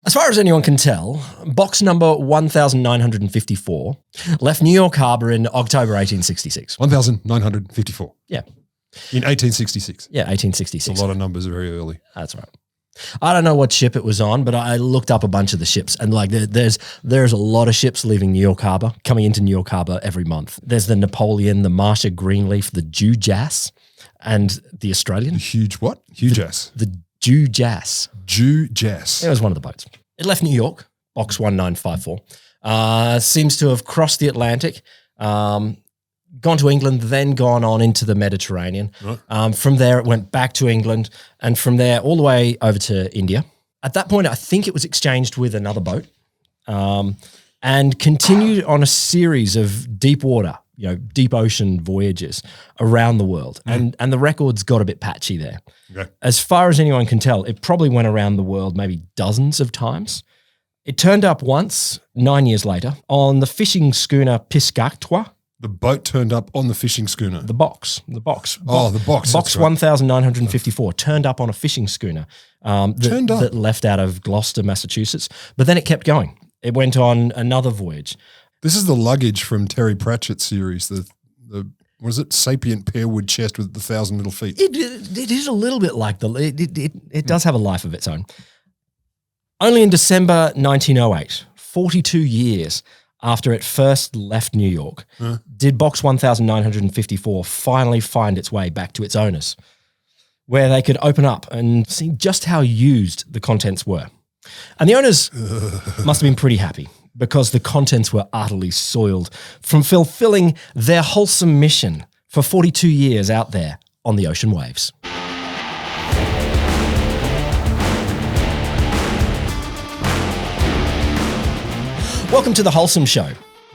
As far as anyone can tell, box number 1954 left New York Harbor in October 1866. 1954. Yeah. In 1866. Yeah, 1866. It's a lot of numbers very early. That's right. I don't know what ship it was on, but I looked up a bunch of the ships, and like there's a lot of ships leaving New York Harbor, coming into New York Harbor every month. There's the Napoleon, the Marsha Greenleaf, the Jew-Jass, and the Australian. The huge what? Huge-ass. The Jew-Jass. Jew-Jass. It was one of the boats. It left New York, box 1954. Seems to have crossed the Atlantic, gone to England, then gone on into the Mediterranean. Right. From there, it went back to England, and from there all the way over to India. At that point, I think it was exchanged with another boat, and continued on a series of deep water, deep ocean voyages around the world. And the records got a bit patchy there. Okay. As far as anyone can tell, it probably went around the world maybe dozens of times. It turned up once, 9 years later, on the fishing schooner Piscataqua. The boat turned up on the fishing schooner. The box. Oh, the box. Box 1954 turned up on a fishing schooner that left out of Gloucester, Massachusetts. But then it kept going. It went on another voyage. This is the luggage from Terry Pratchett's series, the what is it, sapient pearwood chest with the 1,000 little feet. It is a little bit like it does have a life of its own. Only in December 1908, 42 years after it first left New York, did box 1954 finally find its way back to its owners, where they could open up and see just how used the contents were. And the owners must have been pretty happy, because the contents were utterly soiled from fulfilling their wholesome mission for 42 years out there on the ocean waves. Welcome to The Wholesome Show.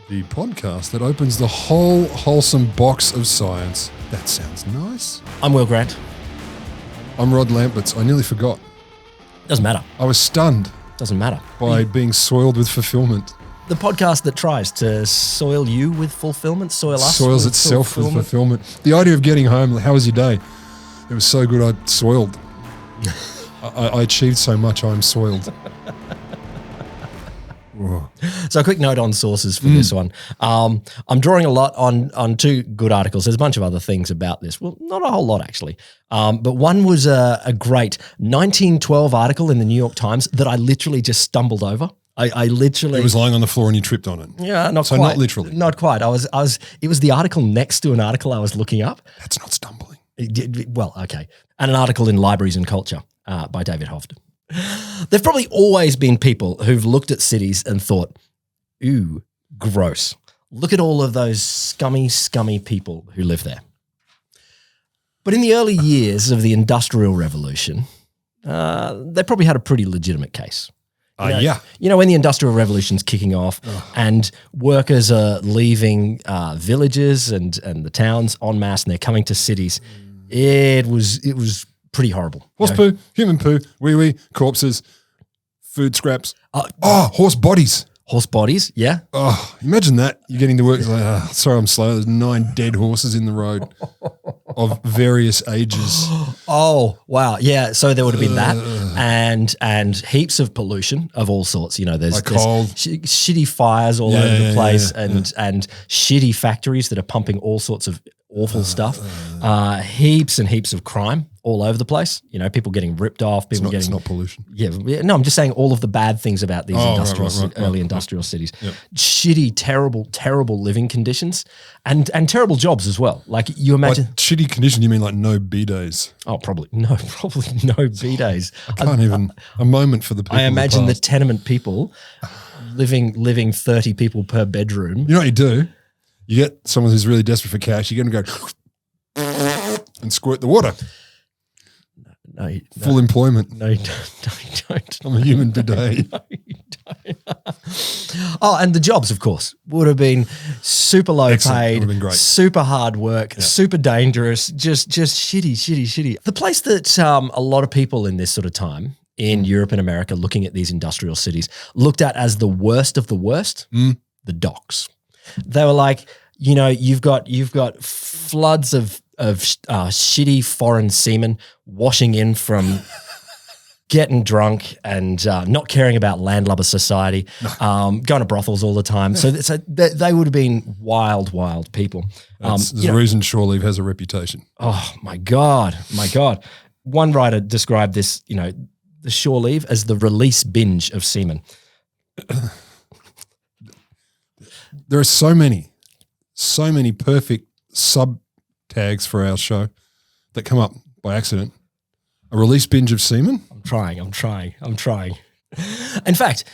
The podcast that opens the whole wholesome box of science. That sounds nice. I'm Will Grant. I'm Rod Lamperts. I nearly forgot. Doesn't matter. I was stunned. Doesn't matter. By being soiled with fulfillment. The podcast that tries to soil you with fulfillment, soils itself with fulfillment. The idea of getting home, how was your day? It was so good I soiled. I achieved so much, I'm soiled. So a quick note on sources for this one. I'm drawing a lot on two good articles. There's a bunch of other things about this. Well, not a whole lot actually. But one was a great 1912 article in the New York Times that I literally just stumbled over. I literally... It was lying on the floor and you tripped on it. Yeah, not so quite. So not literally. Not quite. It was the article next to an article I was looking up. That's not stumbling. Well, okay. And an article in Libraries and Culture by David Hovde. There've probably always been people who've looked at cities and thought, ooh, gross. Look at all of those scummy people who live there. But in the early years of the Industrial Revolution, they probably had a pretty legitimate case. Yeah. When the Industrial Revolution's kicking off and workers are leaving villages and the towns en masse and they're coming to cities, it was pretty horrible. Horse poo, human poo, wee-wee, corpses, food scraps. Horse bodies. Horse bodies, yeah. Oh, imagine that. You're getting to work, like, sorry I'm slow, there's 9 dead horses in the road of various ages. Oh, wow. Yeah, so there would have been that and heaps of pollution of all sorts. There's cold. Shitty fires all over the place and shitty factories that are pumping all sorts of awful stuff. Heaps and heaps of crime all over the place. People getting ripped off. It's not pollution. Yeah, no, I'm just saying all of the bad things about these early industrial cities. Yep. Shitty, terrible living conditions and terrible jobs as well. Like you imagine. Like shitty condition, you mean like no B-days? Oh, probably no B-days. I can't even, a moment for the people. I imagine the tenement people living 30 people per bedroom. You know what you do? You get someone who's really desperate for cash, you get them to go and squirt the water. No, full employment. No, you don't. I'm a human bidet. No, you don't. Oh, and the jobs, of course, would have been super low paid, would have been great. Super hard work, super dangerous, just shitty. The place that a lot of people in this sort of time in Europe and America looking at these industrial cities looked at as the worst of the worst, the docks. They were like, you've got floods of shitty foreign seamen washing in from getting drunk and not caring about landlubber society, going to brothels all the time. So they would have been wild, wild people. There's a reason shore leave has a reputation. Oh, my God. One writer described this, the shore leave as the release binge of seamen. There are so many perfect sub tags for our show that come up by accident. A release binge of seamen? I'm trying. In fact,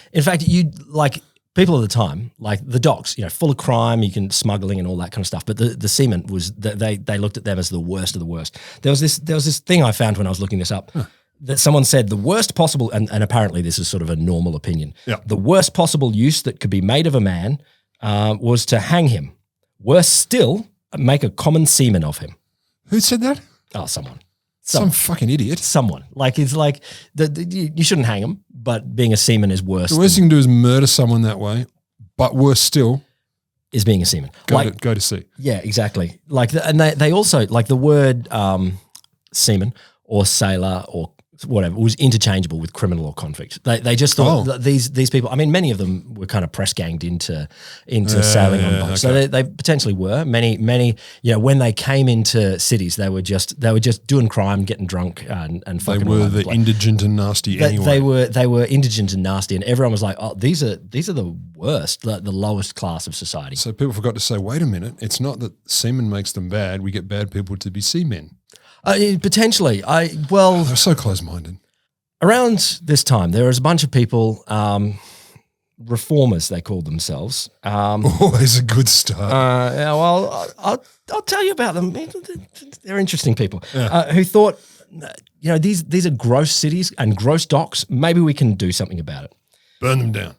you like people at the time, like the docks, full of crime, smuggling and all that kind of stuff. But the seamen they looked at them as the worst of the worst. There was this thing I found when I was looking this up that someone said the worst possible, and apparently this is sort of a normal opinion. Yeah. The worst possible use that could be made of a man was to hang him. Worse still, make a common seaman of him. Who said that? Oh, someone. Some fucking idiot. Someone. Like, it's like, you shouldn't hang him, but being a seaman is worse. The worst you can do is murder someone that way, but worse still is being a seaman. Go to sea. Yeah, exactly. Like, and they also, like the word seaman or sailor or whatever was interchangeable with criminal or convict. They just thought that these people, I mean, many of them were kind of press ganged into sailing on boats. Okay. So they potentially were. Many, when they came into cities, they were just doing crime, getting drunk and fucking. They were the indigent and nasty anyway. They were indigent and nasty, and everyone was like, oh, these are the worst, the lowest class of society. So people forgot to say, wait a minute, it's not that seamen makes them bad. We get bad people to be seamen. Potentially. They're so close-minded. Around this time, there was a bunch of people, reformers they called themselves. Always a good start. I'll tell you about them. They're interesting people who thought, these are gross cities and gross docks. Maybe we can do something about it. Burn them down.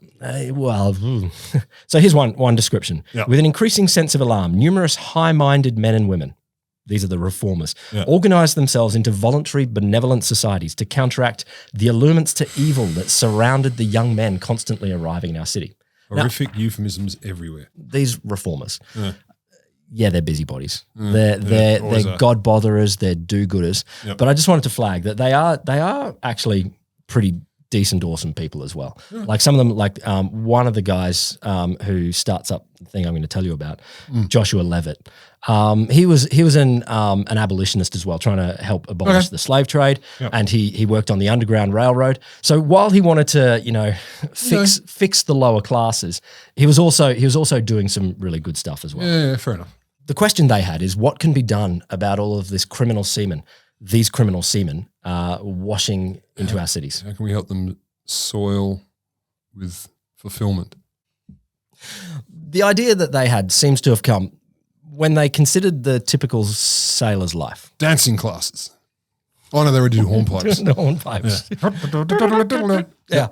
So here's one description. Yep. With an increasing sense of alarm, numerous high-minded men and women, these are the reformers, organized themselves into voluntary benevolent societies to counteract the allurements to evil that surrounded the young men constantly arriving in our city. Horrific euphemisms everywhere. These reformers, they're busybodies. They're God botherers, they're do-gooders. Yep. But I just wanted to flag that they are actually pretty decent, awesome people as well. Yeah. Like some of them, like one of the guys who starts up the thing I'm going to tell you about, Joshua Levitt. He was an abolitionist as well, trying to help abolish the slave trade, and he worked on the Underground Railroad. So while he wanted to, fix the lower classes, he was also doing some really good stuff as well. Yeah, fair enough. The question they had is, what can be done about all of this criminal seamen? These criminal seamen washing into our cities. How can we help them soil with fulfillment? The idea that they had seems to have come when they considered the typical sailor's life. Dancing classes. Oh, no, they were doing hornpipes. The hornpipes. Yeah.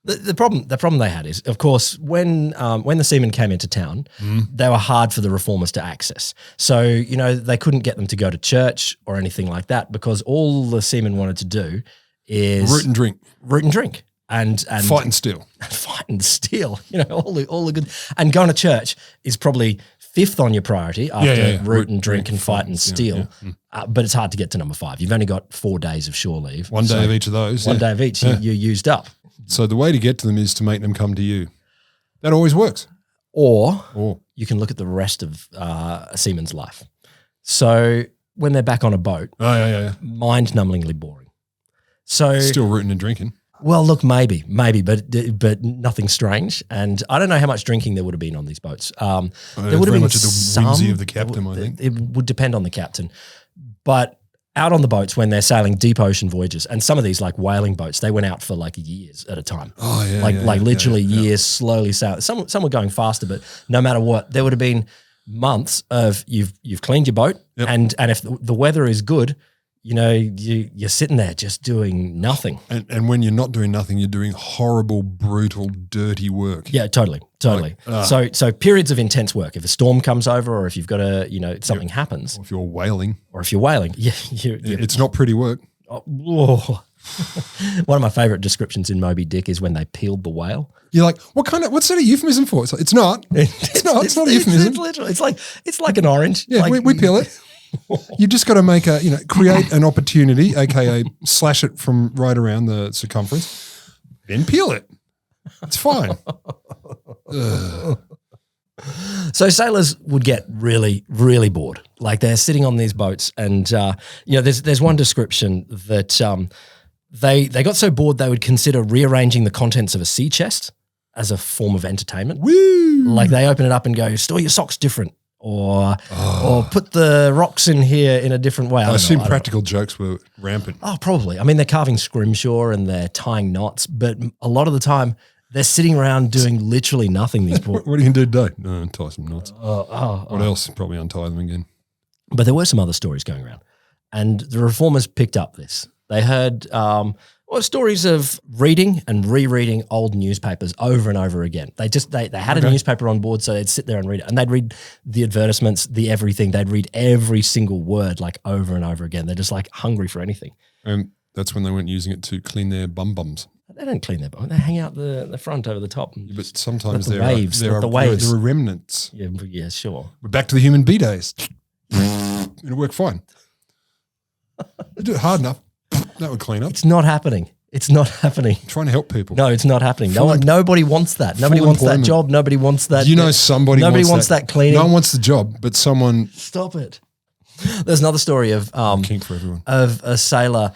The problem they had is, of course, when the seamen came into town, they were hard for the reformers to access. So, they couldn't get them to go to church or anything like that because all the seamen wanted to do is root and drink. And fight and steal. All the good. And going to church is probably fifth on your priority after root and drink and fight and steal. Yeah. But it's hard to get to number 5. You've only got 4 days of shore leave. One day of each of those. One day of each, you're used up. So the way to get to them is to make them come to you. That always works. Or you can look at the rest of a seaman's life. So when they're back on a boat, mind-numbingly boring. So still rooting and drinking. Well, look, maybe, but nothing strange. And I don't know how much drinking there would have been on these boats. There would have been much of the whimsy of the captain, I think. It would depend on the captain. But out on the boats when they're sailing deep ocean voyages, and some of these like whaling boats, they went out for like years at a time. Oh yeah, like literally years, slowly sailing. Some were going faster, but no matter what, there would have been months of you've cleaned your boat, and if the weather is good, you're sitting there just doing nothing. And when you're not doing nothing, you're doing horrible, brutal, dirty work. Yeah, totally. So periods of intense work. If a storm comes over, or if you've got something happens, or if you're whaling, it's not pretty work. One of my favorite descriptions in Moby Dick is when they peeled the whale. You're like, what's that a euphemism for? It's like, it's not a euphemism. It's literally, it's like an orange. Yeah, like, we peel it. You just got to make create an opportunity, aka slash it from right around the circumference, then peel it. It's fine. So sailors would get really, really bored. Like they're sitting on these boats and, there's one description that they got so bored they would consider rearranging the contents of a sea chest as a form of entertainment. Woo! Like they open it up and go, store your socks different or put the rocks in here in a different way. I assume practical jokes were rampant. Oh, probably. I mean, they're carving scrimshaw and they're tying knots, but a lot of the time they're sitting around doing literally nothing, these poor. What are you going to do today? No, untie some knots. What else? Probably untie them again. But there were some other stories going around. And the reformers picked up this. They heard stories of reading and rereading old newspapers over and over again. They had a newspaper on board, so they'd sit there and read it. And they'd read the advertisements, the everything. They'd read every single word like over and over again. They're just like hungry for anything. And that's when they weren't using it to clean their bums. They don't clean their bum. They hang out the front over the top. But sometimes there are remnants. Yeah, sure. We're back to the human bee days. It'll work fine. Do it hard enough. That would clean up. It's not happening. It's not happening. I'm trying to help people. No, it's not happening. Nobody wants that. Nobody wants that job. Nobody wants that. Somebody. Nobody wants that cleaning. No one wants the job, but someone. Stop it. There's another story of kink for everyone. Of a sailor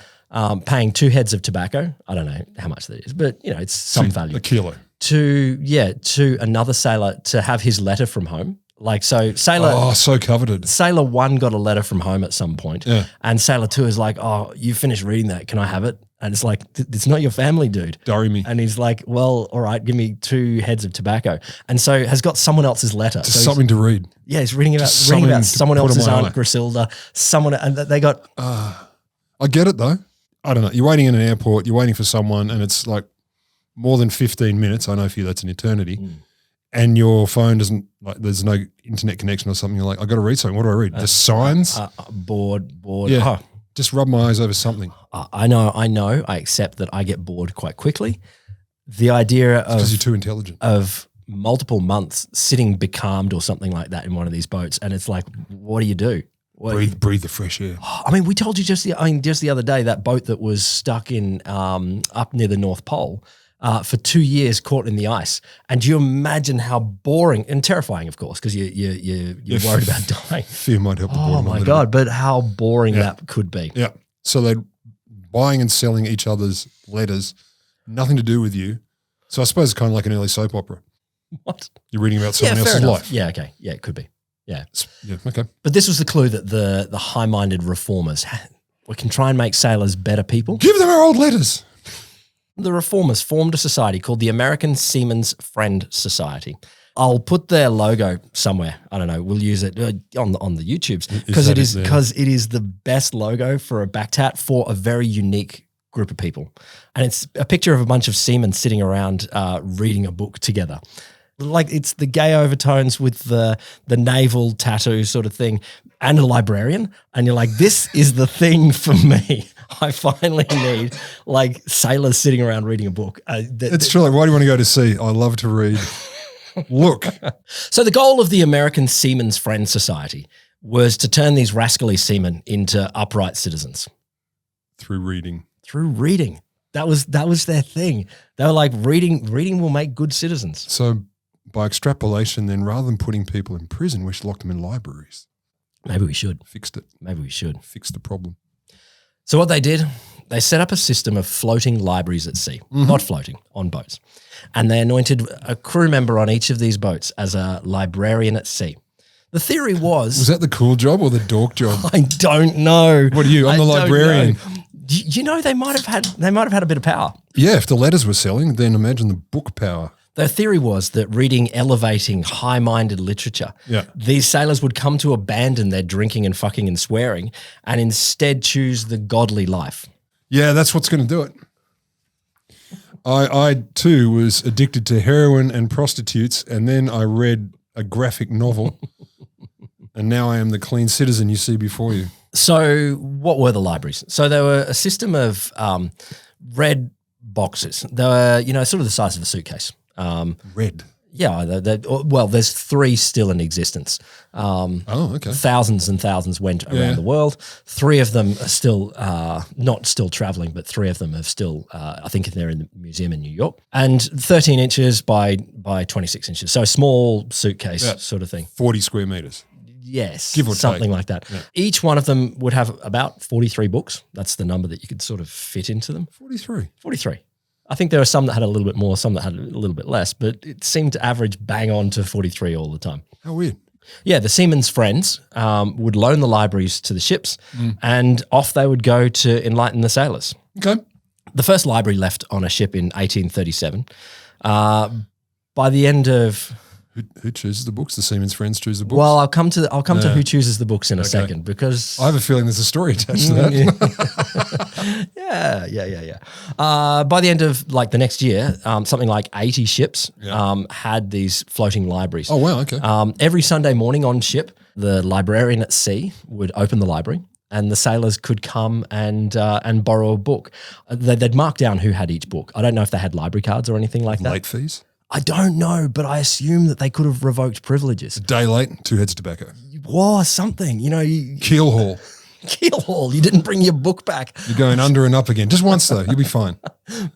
paying 2 heads of tobacco. I don't know how much that is, but it's some value. A kilo. To another sailor to have his letter from home. Like, so sailor. Oh, so coveted. Sailor 1 got a letter from home at some point. Yeah. And sailor 2 is like, oh, you finished reading that. Can I have it? And it's like, it's not your family, dude. Diary me. And he's like, well, all right, give me 2 heads of tobacco. And so has got someone else's letter. Just something to read. Yeah, he's reading about someone else's Aunt Griselda. And they got. I get it though. I don't know. You're waiting in an airport, you're waiting for someone, and it's like more than 15 minutes. I know for you that's an eternity. And your phone doesn't, like, there's no internet connection or something. You're like, I got to read something. What do I read? Just signs? Bored. Yeah. Just rub my eyes over something. I know. I accept that I get bored quite quickly. The idea of. Because you're too intelligent. Of multiple months sitting becalmed or something like that in one of these boats. And it's like, what do you do? Breathe the fresh air. I mean, we told you just the other day, that boat that was stuck in up near the North Pole for 2 years, caught in the ice. And do you imagine how boring and terrifying, of course, because you're worried about dying. Fear might help the boredom. Oh my God, but how boring that could be. Yeah. So they're buying and selling each other's letters, nothing to do with you. So I suppose it's kind of like an early soap opera. What? You're reading about someone else's life. Yeah, okay. Yeah, it could be. Yeah. Yeah, okay. But this was the clue that the high-minded reformers we can try and make sailors better people. Give them our old letters. The reformers formed a society called the American Seamen's Friend Society. I'll put their logo somewhere. I don't know. We'll use it on the YouTubes because it is the best logo for a backed hat for a very unique group of people. And it's a picture of a bunch of seamen sitting around reading a book together. Like, it's the gay overtones with the naval tattoo sort of thing and a librarian. And you're like, this is the thing for me. I finally need like sailors sitting around reading a book. It's true. Like, why do you want to go to sea? I love to read. Look. So the goal of the American Seamen's Friend Society was to turn these rascally seamen into upright citizens. Through reading. That was their thing. They were like, reading will make good citizens. So by extrapolation, then, rather than putting people in prison, we should lock them in libraries. Maybe we should. Fixed it. Maybe we should. Fix the problem. So what they did, they set up a system of floating libraries at sea, not floating, on boats. And they anointed a crew member on each of these boats as a librarian at sea. The theory was that the cool job or the dork job? I don't know. What are you? I'm the librarian. You know, they might have had a bit of power. Yeah, if the letters were selling, then imagine the book power. The theory was that reading elevating, high-minded literature, these sailors would come to abandon their drinking and fucking and swearing and instead choose the godly life. Yeah, that's what's going to do it. I too was addicted to heroin and prostitutes, and then I read a graphic novel, and now I am the clean citizen you see before you. So what were the libraries? So they were a system of red boxes. They were, sort of the size of a suitcase. Red. Yeah, well, there's 3 still in existence. Okay. Thousands and thousands went around the world. 3 of them are still not still traveling, but 3 of them have still, I think they're in the museum in New York. And 13 inches by 26 inches. So a small suitcase sort of thing. 40 square meters. Yes, Give or something take. like that. Yeah. Each one of them would have about 43 books. That's the number that you could sort of fit into them. 43. 43. I think there were some that had a little bit more, some that had a little bit less, but it seemed to average bang on to 43 all the time. How weird. Yeah, the seamen's friends would loan the libraries to the ships and off they would go to enlighten the sailors. Okay. The first library left on a ship in 1837. By the end of... Who chooses the books? The seamen's friends choose the books? Well, I'll come to who chooses the books in a second because... I have a feeling there's a story attached to that. Yeah. By the end of like the next year, something like 80 ships had these floating libraries. Oh, wow, okay. Every Sunday morning on ship, the librarian at sea would open the library and the sailors could come and borrow a book. They'd mark down who had each book. I don't know if they had library cards or anything like that. Late fees? I don't know, but I assume that they could have revoked privileges. A day late, 2 heads of tobacco. Or something, Keel haul. Keel haul. You didn't bring your book back. You're going under and up again. Just once, though. You'll be fine.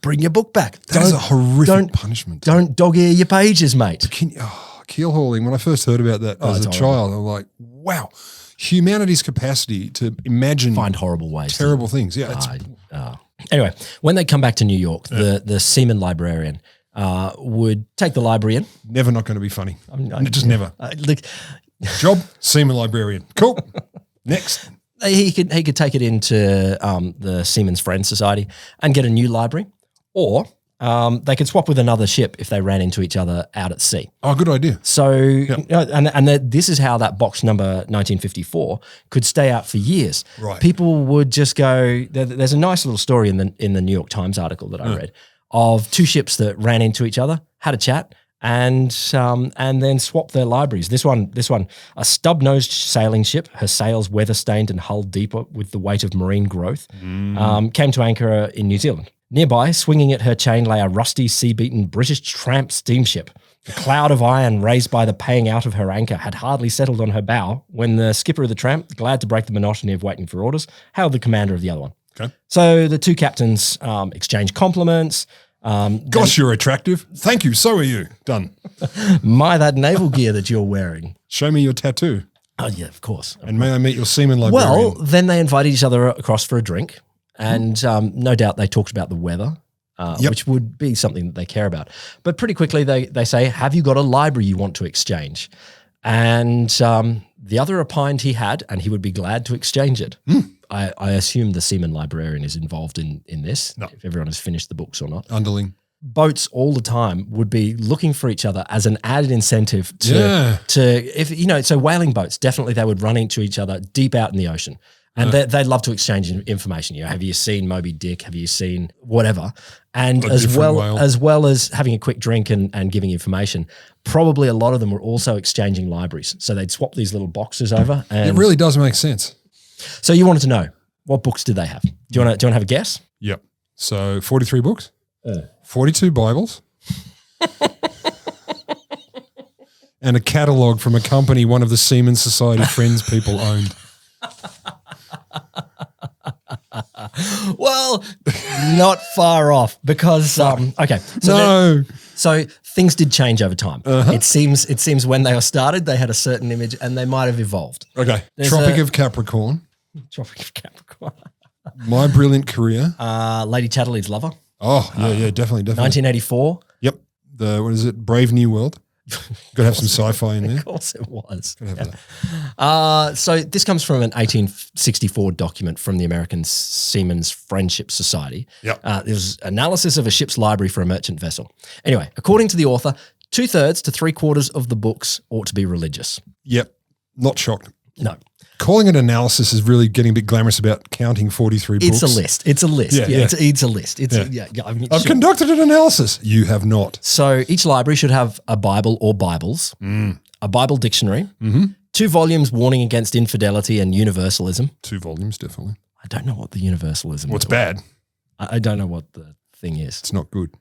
Bring your book back. That is a horrific punishment. Don't dog-ear your pages, mate. Keel hauling, when I first heard about that as a child, I'm like, wow. Humanity's capacity to imagine find horrible ways. Terrible things. Yeah. Anyway, when they come back to New York, the seaman librarian would take the library in. Never not going to be funny. Just never. Job, seaman librarian. Cool. Next. He could take it into the Seamen's Friends Society and get a new library, or they could swap with another ship if they ran into each other out at sea. Oh, good idea. So, this is how that box number 1954 could stay out for years. Right. People would just go. There's a nice little story in the New York Times article that I read of 2 ships that ran into each other, had a chat, and then swapped their libraries. This one, a stub-nosed sailing ship, her sails weather-stained and hull deeper with the weight of marine growth, came to anchor in New Zealand. Nearby, swinging at her chain, lay a rusty, sea-beaten British tramp steamship. The cloud of iron raised by the paying out of her anchor had hardly settled on her bow when the skipper of the tramp, glad to break the monotony of waiting for orders, hailed the commander of the other one. Okay. So the 2 captains exchanged compliments. Gosh, you're attractive. Thank you. So are you. Done. My, that naval gear that you're wearing. Show me your tattoo. Oh, yeah, of course. And may I meet your seaman librarian? Well, then they invited each other across for a drink. And no doubt they talked about the weather, which would be something that they care about. But pretty quickly they say, have you got a library you want to exchange? And the other opined he had, and he would be glad to exchange it. I assume the seaman librarian is involved in this, if everyone has finished the books or not. Underling. Boats all the time would be looking for each other as an added incentive so whaling boats, definitely they would run into each other deep out in the ocean. And they'd love to exchange information. Have you seen Moby Dick? Have you seen whatever? And as well as having a quick drink and giving information, probably a lot of them were also exchanging libraries. So they'd swap these little boxes over. And it really does make sense. So you wanted to know, what books did they have? Do you want to have a guess? Yep. So 43 books, 42 Bibles, and a catalogue from a company one of the Seamen Society friends people owned. Well, not far off because so things did change over time. It seems when they were started, they had a certain image and they might have evolved. Okay, Tropic of Capricorn. Tropic of Capricorn. My Brilliant Career. Lady Chatterley's Lover. Oh yeah, definitely. 1984. Yep. What is it? Brave New World. Got to have some sci-fi in there. Of course it was. So this comes from an 1864 document from the American Seamen's Friendship Society. Yep. It was analysis of a ship's library for a merchant vessel. Anyway, according to the author, 2/3 to 3/4 of the books ought to be religious. Yep. Not shocked. No. Calling it analysis is really getting a bit glamorous about counting 43 books. It's a list. It's a list. It's a list. I've conducted an analysis. You have not. So each library should have a Bible or Bibles, a Bible dictionary, 2 volumes warning against infidelity and universalism. 2 volumes, definitely. I don't know what the universalism is. What's bad? I don't know what the thing is. It's not good.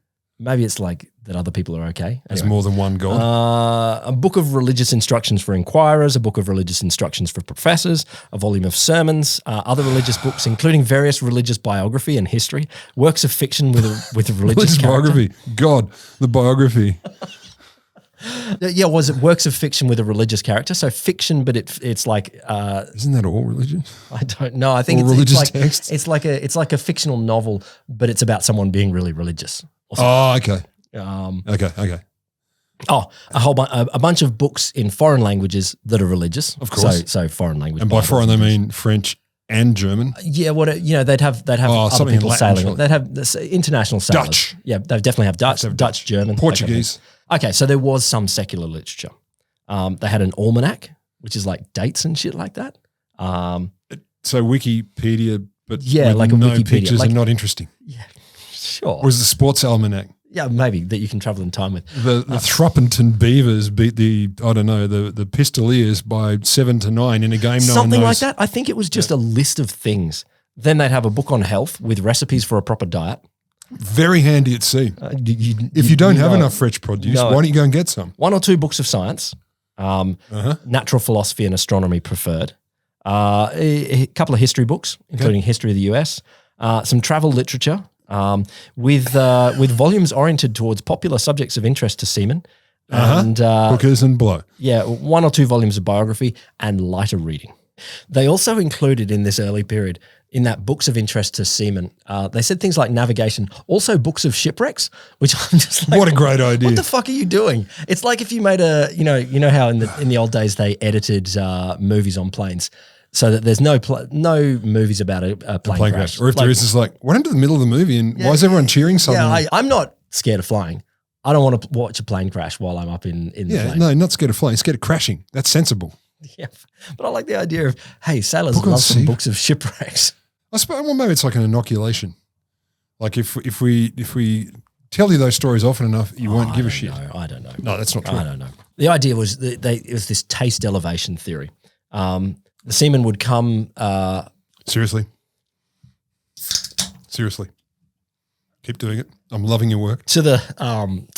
Maybe it's like that other people are okay. There's Anyway. more than one God. A book of religious instructions for inquirers, a book of religious instructions for professors, a volume of sermons, other religious books, including various religious biography and history, works of fiction with a religious character. biography. God, the biography. Yeah, was it works of fiction with a religious character? So fiction, but it's like Isn't that all religion? I don't know. I think All it's religious like texts? it's like a fictional novel, but it's about someone being really religious. Oh, okay. Okay. Okay. Oh, a bunch of books in foreign languages that are religious. Of course. So foreign language. And by Bibles foreign, they and things. mean French and German. Yeah, they'd have other something in people Latin, sailing. surely. They'd have international sailors. Dutch. Yeah, they definitely have Dutch, German, Portuguese. Okay, so there was some secular literature. They had an almanac, which is like dates and shit like that. So Wikipedia, but Yeah, with like a no Wikipedia, pictures like- and not interesting. Yeah, sure. Or is the sports almanac? Yeah, maybe that you can travel in time with. The Thruppington Beavers beat the Pistoliers by 7-9 in a game. Something no one like knows. that. I think it was just a list of things. Then they'd have a book on health with recipes for a proper diet. Very handy at sea. If you don't have know enough it. fresh produce, know why it. don't you go and get some? 1 or 2 books of science, natural philosophy and astronomy preferred. A couple of history books, including history of the US. Some travel literature with volumes oriented towards popular subjects of interest to seamen. And Hookers and blow. yeah, 1 or 2 volumes of biography and lighter reading. They also included in this early period, in that books of interest to seamen, they said things like navigation, also books of shipwrecks, which I'm just like, What a great idea. what the fuck are you doing? It's like if you made you know how in the old days they edited movies on planes so that there's no movies about a plane crash. Or if there is, it's like, what happened to the middle of the movie and why is everyone cheering something? Yeah, I'm not scared of flying. I don't want to watch a plane crash while I'm up in the plane. No, not scared of flying, scared of crashing. That's sensible. Yeah, but I like the idea of, hey, sailors Book on love some sea. books of shipwrecks. I suppose, well, maybe it's like an inoculation. Like if we tell you those stories often enough, you won't give a shit. No, I don't know. No, that's not true. I don't know. The idea was that it was this taste elevation theory. The seamen would come. Seriously. Keep doing it. I'm loving your work. To the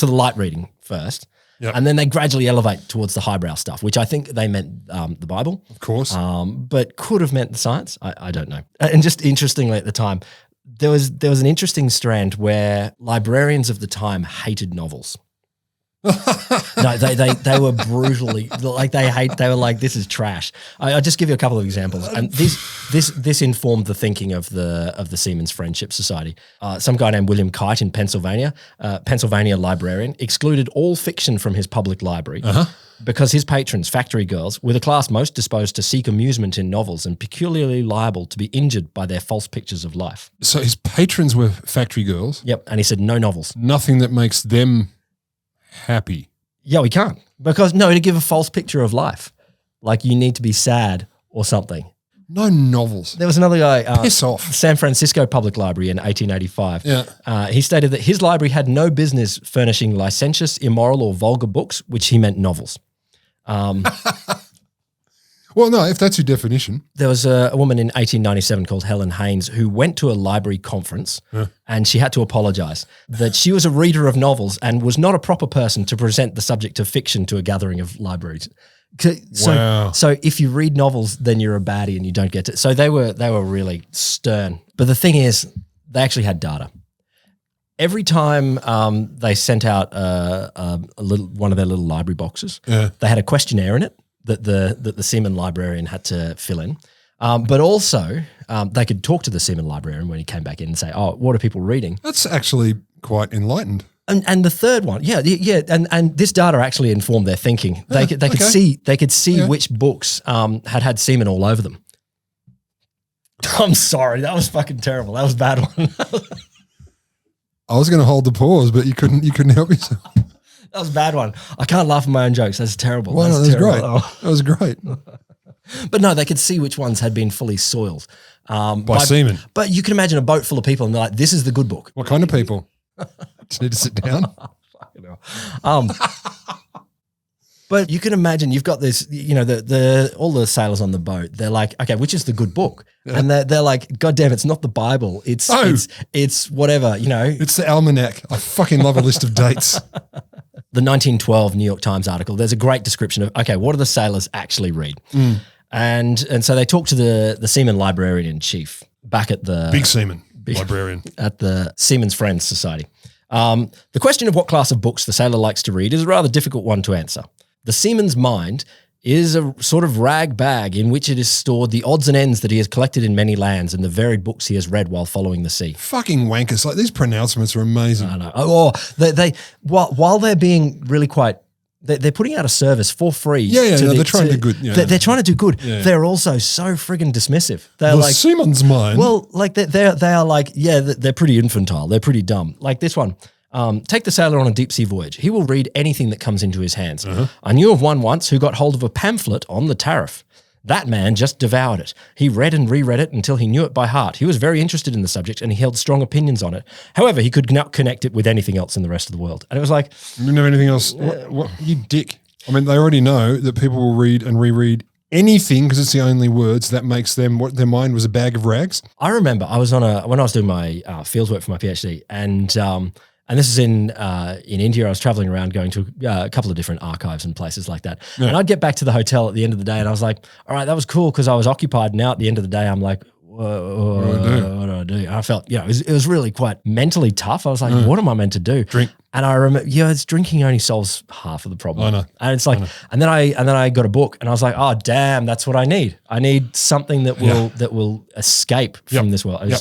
light reading first, Yep. and then they gradually elevate towards the highbrow stuff, which I think they meant the Bible, Of course. but could have meant the science. I don't know. And just interestingly, at the time, there was an interesting strand where librarians of the time hated novels. No, they were brutally like they were like, this is trash. I'll just give you a couple of examples, and this informed the thinking of the Seamen's Friendship Society. Some guy named William Kite in Pennsylvania, Pennsylvania librarian, excluded all fiction from his public library because his patrons, factory girls, were the class most disposed to seek amusement in novels and peculiarly liable to be injured by their false pictures of life. So his patrons were factory girls. Yep, and he said no novels. Nothing that makes them happy. Yeah, we can't. Because, no, to give a false picture of life. Like you need to be sad or something. No novels. There was another guy, Piss off. San Francisco Public Library in 1885. Yeah. He stated that his library had no business furnishing licentious, immoral, or vulgar books, which he meant novels. Well, no, if that's your definition. There was a woman in 1897 called Helen Haynes who went to a library conference and she had to apologize that she was a reader of novels and was not a proper person to present the subject of fiction to a gathering of libraries. Wow. So if you read novels, then you're a baddie and you don't get it. So they were really stern. But the thing is, they actually had data. Every time they sent out one of their little library boxes, they had a questionnaire in it that the seaman librarian had to fill in. But also they could talk to the seaman librarian when he came back in and say, oh, what are people reading? That's actually quite enlightened. And the third one, and this data actually informed their thinking. They could see which books had semen all over them. I'm sorry, that was fucking terrible. That was a bad one. I was going to hold the pause, but you couldn't help yourself. That was a bad one. I can't laugh at my own jokes. That's terrible. Well, That's no, that was terrible. great. Oh. That was great. But no, they could see which ones had been fully soiled. By semen. But you can imagine a boat full of people and they're like, this is the good book. What kind of people? Just need to sit down. But you can imagine you've got this, the all the sailors on the boat. They're like, okay, which is the good book? Yeah. And they're like, God damn, it's not the Bible. It's whatever, It's the almanac. I fucking love a list of dates. The 1912 New York Times article. There's a great description of what do the sailors actually read? And so they talk to the seaman librarian in chief back at the big seaman librarian at the Seamen's Friends Society. The question of what class of books the sailor likes to read is a rather difficult one to answer. The seaman's mind is a sort of rag bag in which it is stored the odds and ends that he has collected in many lands and the varied books he has read while following the sea. Fucking wankers. Like, these pronouncements are amazing. I know. While they're being really quite, they're putting out a service for free. They're trying to do good. Yeah. They're trying to do good. Yeah. They're also so friggin' dismissive. They're the seaman's mind. Well, like they are like, they're pretty infantile. They're pretty dumb. Like this one. Take the sailor on a deep sea voyage. He will read anything that comes into his hands. I knew of one once who got hold of a pamphlet on the tariff. That man just devoured it. He read and reread it until he knew it by heart. He was very interested in the subject and he held strong opinions on it. However, he could not connect it with anything else in the rest of the world. And it was like... You know anything else? What you dick. I mean, they already know that people will read and reread anything because it's the only words that makes them what their mind was a bag of rags. I remember I was when I was doing my fieldwork for my PhD and this is in India. I was traveling around going to a couple of different archives and places like that. Yeah. And I'd get back to the hotel at the end of the day and I was like, all right, that was cool because I was occupied. Now at the end of the day, I'm like, what do I do? And I felt, it was really quite mentally tough. I was like, what am I meant to do? Drink. And I remember, it's drinking only solves half of the problem. I know. And it's like, and then I got a book and I was like, oh, damn, that's what I need. I need something that will escape from this world.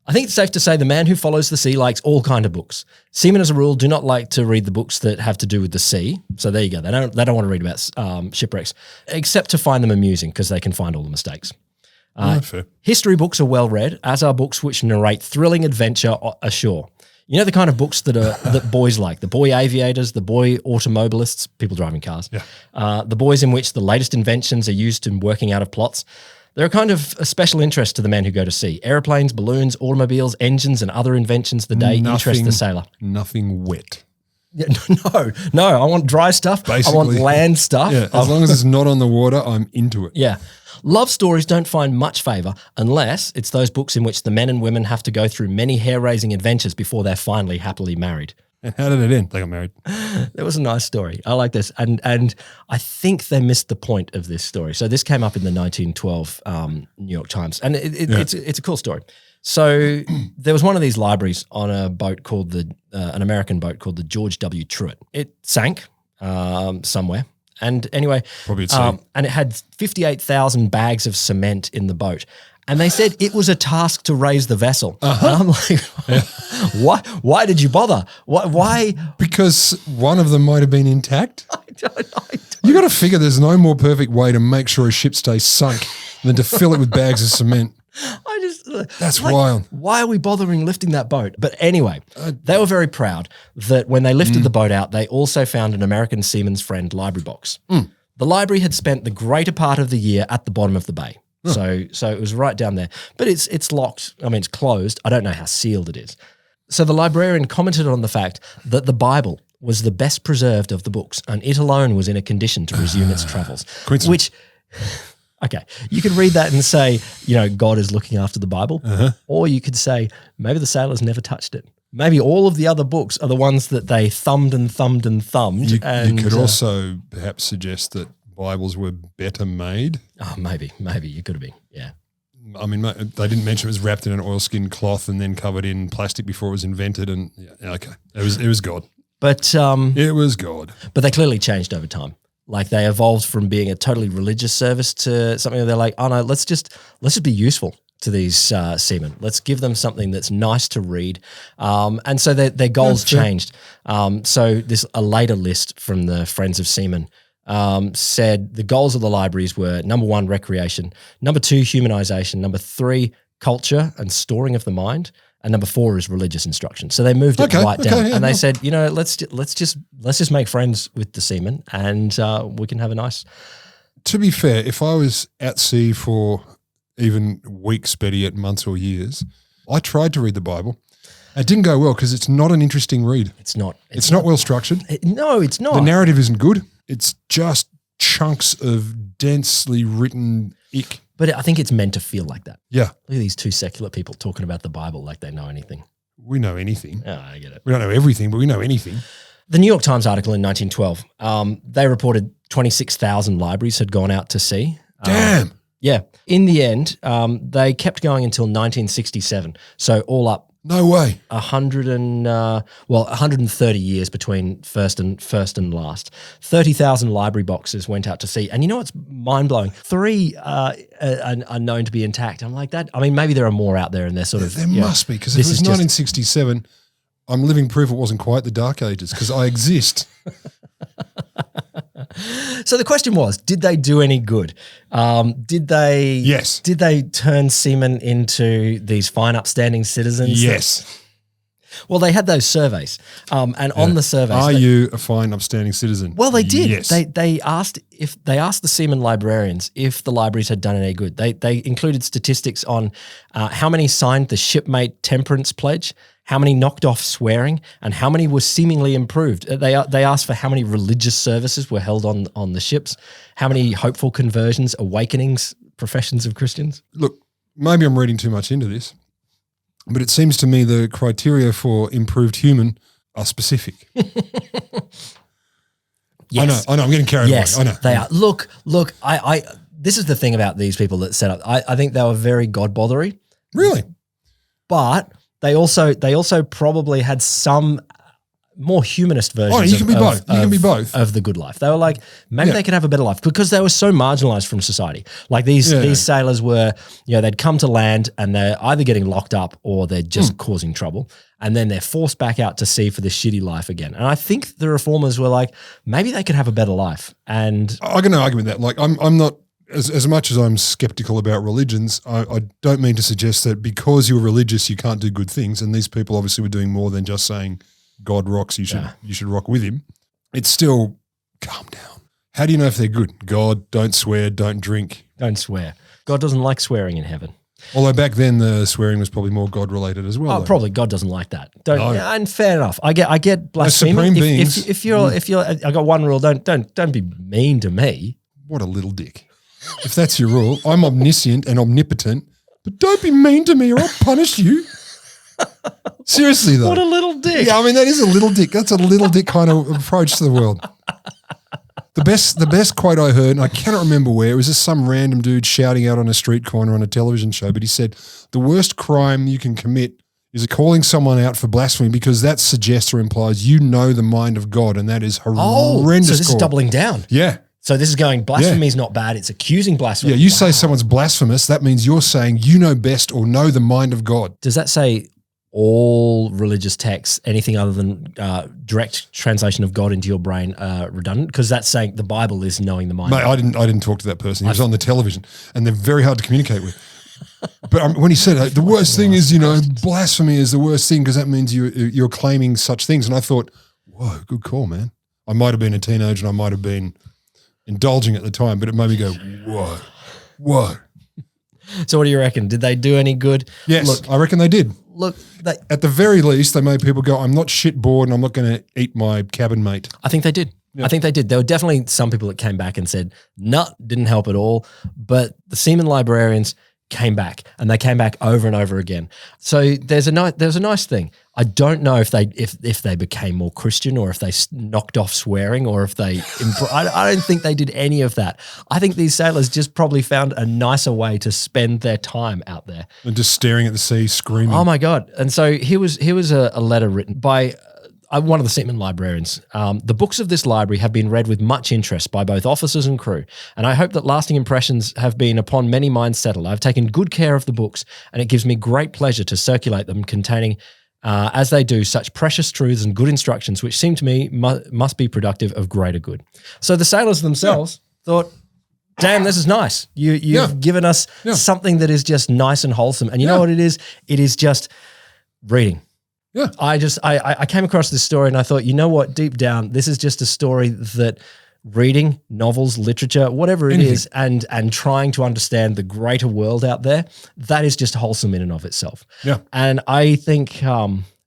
I think it's safe to say the man who follows the sea likes all kind of books. Seamen, as a rule, do not like to read the books that have to do with the sea. So there you go. They don't want to read about shipwrecks, except to find them amusing because they can find all the mistakes. History books are well read, as are books which narrate thrilling adventure ashore. You know the kind of books that boys like, the boy aviators, the boy automobilists, people driving cars, the boys in which the latest inventions are used in working out of plots. They're a kind of a special interest to the men who go to sea. Airplanes, balloons, automobiles, engines, and other inventions of the day interest the sailor. Nothing wet. Yeah, no. I want dry stuff. Basically, I want land stuff. Yeah, as long as it's not on the water, I'm into it. Yeah. Love stories don't find much favour unless it's those books in which the men and women have to go through many hair-raising adventures before they're finally happily married. And how did it end? They got married. It was a nice story. I like this. And I think they missed the point of this story. So this came up in the 1912 New York Times. And it's a cool story. So there was one of these libraries on a boat called an American boat called the George W. Truett. It sank somewhere. And anyway, probably and it had 58,000 bags of cement in the boat. And they said it was a task to raise the vessel. And I'm like, why did you bother? Why? Because one of them might have been intact. I don't. You got to figure there's no more perfect way to make sure a ship stays sunk than to fill it with bags of cement. That's wild. Why are we bothering lifting that boat? But anyway, they were very proud that when they lifted the boat out, they also found an American Seaman's Friend library box. The library had spent the greater part of the year at the bottom of the bay. So it was right down there. But it's locked. I mean, it's closed. I don't know how sealed it is. So the librarian commented on the fact that the Bible was the best preserved of the books and it alone was in a condition to resume its travels. Which, okay, you could read that and say, God is looking after the Bible. Or you could say, maybe the sailors never touched it. Maybe all of the other books are the ones that they thumbed and thumbed and thumbed. You could also perhaps suggest that Bibles were better made. Oh, maybe you could have been. Yeah. I mean, they didn't mention it was wrapped in an oilskin cloth and then covered in plastic before it was invented. And okay, it was God. But it was God. But they clearly changed over time. Like they evolved from being a totally religious service to something where they're like, oh no, let's just be useful to these seamen. Let's give them something that's nice to read. And so their goals changed. So a later list from the Friends of Seamen said the goals of the libraries were number 1, recreation, number 2, humanization, number 3, culture and storing of the mind, and number 4 is religious instruction. So they moved it right down, and they said, let's just make friends with the seamen, and we can have a nice. To be fair, if I was at sea for even weeks, better yet months or years, I tried to read the Bible. It didn't go well because it's not an interesting read. It's not well structured. No, it's not. The narrative isn't good. It's just chunks of densely written ick. But I think it's meant to feel like that. Yeah. Look at these two secular people talking about the Bible like they know anything. We know anything. Oh, I get it. We don't know everything, but we know anything. The New York Times article in 1912, they reported 26,000 libraries had gone out to sea. Damn. Yeah. In the end, they kept going until 1967. So all up, No way. 130 years between first and last. 30,000 library boxes went out to sea. And you know what's mind-blowing? 3 are known to be intact. I'm like that. I mean, maybe there are more out there and they're sort of. There must be, because if it was 1967, I'm living proof it wasn't quite the Dark Ages because I exist. So the question was, did they do any good? Did they? Yes. Did they turn seamen into these fine, upstanding citizens? Yes. Well, they had those surveys, and on the surveys, are you a fine, upstanding citizen? Well, they did. Yes. They asked the seamen librarians if the libraries had done any good. They included statistics on how many signed the shipmate temperance pledge, how many knocked off swearing, and how many were seemingly improved. They asked for how many religious services were held on the ships, how many hopeful conversions, awakenings, professions of Christians. Look, maybe I'm reading too much into this, but it seems to me the criteria for improved human are specific. Yes. I know. I'm getting carried away. I know. They are. Look, I this is the thing about these people that set up. I think they were very God-bothery. Really? But they also probably had some more humanist versions. Oh, you can be both. You can be both of the good life. They were like, maybe they could have a better life because they were so marginalized from society. Like these sailors were, they'd come to land and they're either getting locked up or they're just causing trouble, and then they're forced back out to sea for this shitty life again. And I think the reformers were like, maybe they could have a better life. And I can argue with that. Like I'm not. As much as I'm skeptical about religions, I don't mean to suggest that because you're religious you can't do good things. And these people obviously were doing more than just saying God rocks. You should rock with him. It's still calm down. How do you know if they're good? God, don't swear, don't drink, don't swear. God doesn't like swearing in heaven. Although back then the swearing was probably more God related as well. Oh, probably God doesn't like that. And fair enough. I get blasphemy. If you're, I got one rule. Don't be mean to me. What a little dick. If that's your rule, I'm omniscient and omnipotent, but don't be mean to me or I'll punish you. Seriously, though. What a little dick. Yeah, I mean, that is a little dick. That's a little dick kind of approach to the world. The best quote I heard, and I cannot remember where, it was just some random dude shouting out on a street corner on a television show, but he said, the worst crime you can commit is calling someone out for blasphemy because that suggests or implies you know the mind of God, and that is horrendous. So this is doubling down. Yeah. So this is going, blasphemy is not bad. It's accusing blasphemy. Yeah, you say someone's blasphemous, that means you're saying you know best or know the mind of God. Does that say all religious texts, anything other than direct translation of God into your brain, redundant? Because that's saying the Bible is knowing the mind. Mate, I didn't talk to that person. He was on the television, and they're very hard to communicate with. But when he said the worst thing is, blasphemy is the worst thing because that means you're claiming such things. And I thought, whoa, good call, man. I might have been a teenager and I might have been indulging at the time, but it made me go, whoa. So what do you reckon? Did they do any good? Yes, look, I reckon they did. Look, at the very least, they made people go, I'm not shit bored and I'm not going to eat my cabin mate. I think they did. Yeah. I think they did. There were definitely some people that came back and said, didn't help at all. But the seamen librarians came back, and they came back over and over again. So there's a nice thing. I don't know if they became more Christian or if they knocked off swearing or if they I don't think they did any of that. I think these sailors just probably found a nicer way to spend their time out there. And just staring at the sea, screaming. Oh my God. And so here was a letter written by one of the seamen librarians. The books of this library have been read with much interest by both officers and crew, and I hope that lasting impressions have been upon many minds settled. I've taken good care of the books, and it gives me great pleasure to circulate them containing, as they do, such precious truths and good instructions, which seem to me must be productive of greater good. So the sailors themselves thought, damn, this is nice. You've given us something that is just nice and wholesome. And you know what it is? It is just reading. Yeah. I came across this story and I thought, you know what, deep down, this is just a story that reading novels, literature, whatever it is, and trying to understand the greater world out there, that is just wholesome in and of itself. Yeah. And I think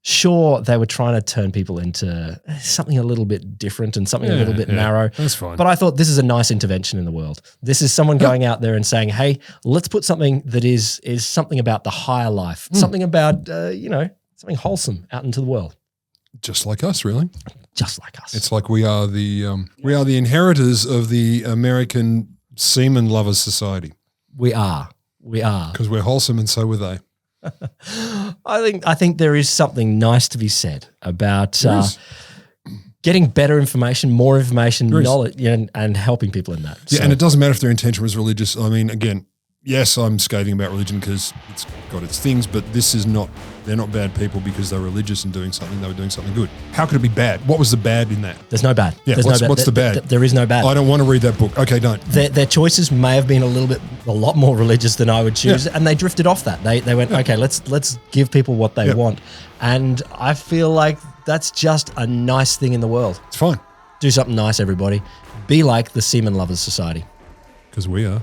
Sure, they were trying to turn people into something a little bit different and something a little bit narrow. That's fine. But I thought this is a nice intervention in the world. This is someone going out there and saying, hey, let's put something that is something about the higher life, something about, something wholesome out into the world. Just like us, really. Just like us. It's like we are the inheritors of the American Seamen Lovers Society. We are. Because we're wholesome and so were they. I think there is something nice to be said about getting better information, more information, knowledge, and helping people in that. Yeah, and it doesn't matter if their intention was religious. I mean, again, yes, I'm scathing about religion because it's got its things, but this is not, they're not bad people because they're religious and doing something, they were doing something good. How could it be bad? What was the bad in that? There's no bad. Yeah, what's the bad? There is no bad. I don't want to read that book. Okay, don't. Their choices may have been a lot more religious than I would choose, and they drifted off that. They went, okay, let's give people what they want. And I feel like that's just a nice thing in the world. It's fine. Do something nice, everybody. Be like the Seamen Lovers Society. Because we are.